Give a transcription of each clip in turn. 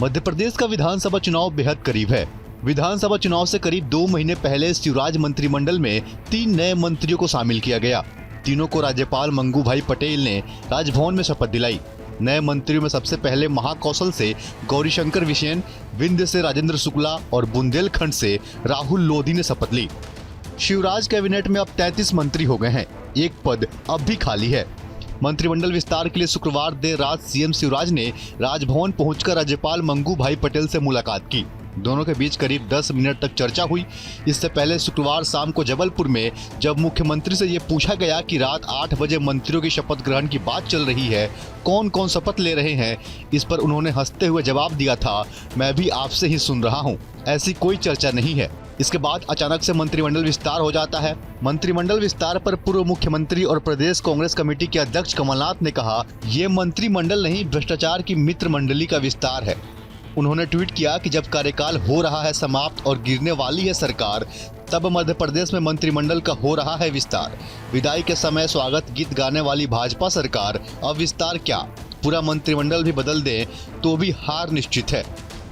मध्य प्रदेश का विधानसभा चुनाव बेहद करीब है। विधानसभा चुनाव से करीब 2 महीने पहले शिवराज मंत्रिमंडल में 3 नए मंत्रियों को शामिल किया गया। तीनों को राज्यपाल मंगूभाई पटेल ने राजभवन में शपथ दिलाई। नए मंत्रियों में सबसे पहले महाकौशल से गौरीशंकर बिसेन, विंध्य से राजेंद्र शुक्ला और बुंदेलखंड से राहुल लोधी ने शपथ ली। शिवराज कैबिनेट में अब 33 मंत्री हो गए हैं। एक पद अब भी खाली है। मंत्रिमंडल विस्तार के लिए शुक्रवार देर रात सीएम शिवराज ने राजभवन पहुंचकर राज्यपाल मंगूभाई पटेल से मुलाकात की। दोनों के बीच करीब 10 मिनट तक चर्चा हुई। इससे पहले शुक्रवार शाम को जबलपुर में जब मुख्यमंत्री से ये पूछा गया कि रात 8 बजे मंत्रियों की शपथ ग्रहण की बात चल रही है, कौन कौन शपथ ले रहे हैं, इस पर उन्होंने हंसते हुए जवाब दिया था, मैं भी आपसे ही सुन रहा हूँ, ऐसी कोई चर्चा नहीं है। इसके बाद अचानक से मंत्रिमंडल विस्तार हो जाता है। मंत्रिमंडल विस्तार पर पूर्व मुख्यमंत्री और प्रदेश कांग्रेस कमेटी के अध्यक्ष कमलनाथ ने कहा, ये मंत्रिमंडल नहीं, भ्रष्टाचार की मित्र मंडली का विस्तार है। उन्होंने ट्वीट किया कि जब कार्यकाल हो रहा है समाप्त और गिरने वाली है सरकार, तब मध्य प्रदेश में मंत्रिमंडल का हो रहा है विस्तार। विदाई के समय स्वागत गीत गाने वाली भाजपा सरकार अब विस्तार क्या, पूरा मंत्रिमंडल भी बदल दें तो भी हार निश्चित है।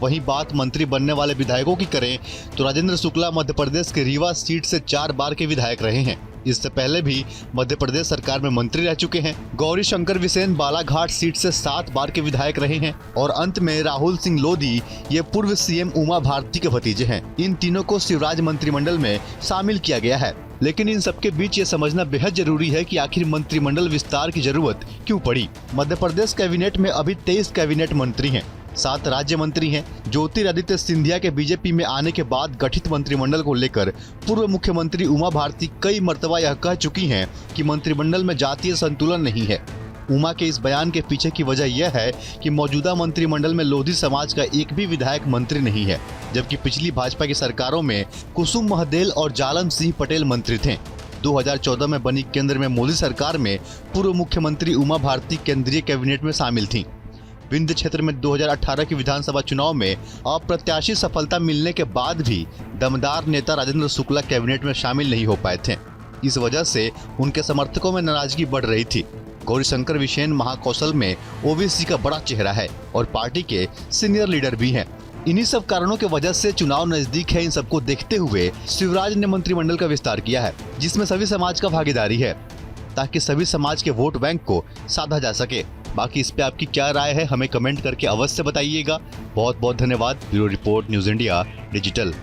वहीं बात मंत्री बनने वाले विधायकों की करें तो राजेंद्र शुक्ला मध्य प्रदेश के रीवा सीट से 4 बार के विधायक रहे हैं। इससे पहले भी मध्य प्रदेश सरकार में मंत्री रह चुके हैं। गौरीशंकर बिसेन बालाघाट सीट से 7 बार के विधायक रहे हैं। और अंत में राहुल सिंह लोधी, ये पूर्व सीएम उमा भारती के भतीजे हैं। इन तीनों को शिवराज मंत्रिमंडल में शामिल किया गया है। लेकिन इन सबके बीच ये समझना बेहद जरूरी है कि आखिर मंत्रिमंडल विस्तार की जरूरत क्यों पड़ी। मध्य प्रदेश कैबिनेट में अभी 23 कैबिनेट मंत्री हैं, 7 राज्य मंत्री हैं। ज्योतिरादित्य सिंधिया के बीजेपी में आने के बाद गठित मंत्रिमंडल को लेकर पूर्व मुख्यमंत्री उमा भारती कई मर्तबा यह कह चुकी हैं कि मंत्रिमंडल में जातीय संतुलन नहीं है। उमा के इस बयान के पीछे की वजह यह है कि मौजूदा मंत्रिमंडल में लोधी समाज का एक भी विधायक मंत्री नहीं है, जबकि पिछली भाजपा की सरकारों में कुसुम महदेल और जालन सिंह पटेल मंत्री थे। 2014 में बनी केंद्र में मोदी सरकार में पूर्व मुख्यमंत्री उमा भारती केंद्रीय कैबिनेट में शामिल थी। विंध्य क्षेत्र में 2018 की विधानसभा चुनाव में अप्रत्याशित सफलता मिलने के बाद भी दमदार नेता राजेंद्र शुक्ला कैबिनेट में शामिल नहीं हो पाए थे। इस वजह से उनके समर्थकों में नाराजगी बढ़ रही थी। गौरीशंकर बिसेन महाकौशल में ओबीसी का बड़ा चेहरा है और पार्टी के सीनियर लीडर भी हैं। इन्हीं सब कारणों की वजह से चुनाव नजदीक है। इन सबको देखते हुए शिवराज ने मंत्रिमंडल का विस्तार किया है, जिसमें सभी समाज का भागीदारी है, ताकि सभी समाज के वोट बैंक को साधा जा सके। बाकी इस पे आपकी क्या राय है, हमें कमेंट करके अवश्य बताइएगा। बहुत बहुत धन्यवाद। Bureau report, news India digital.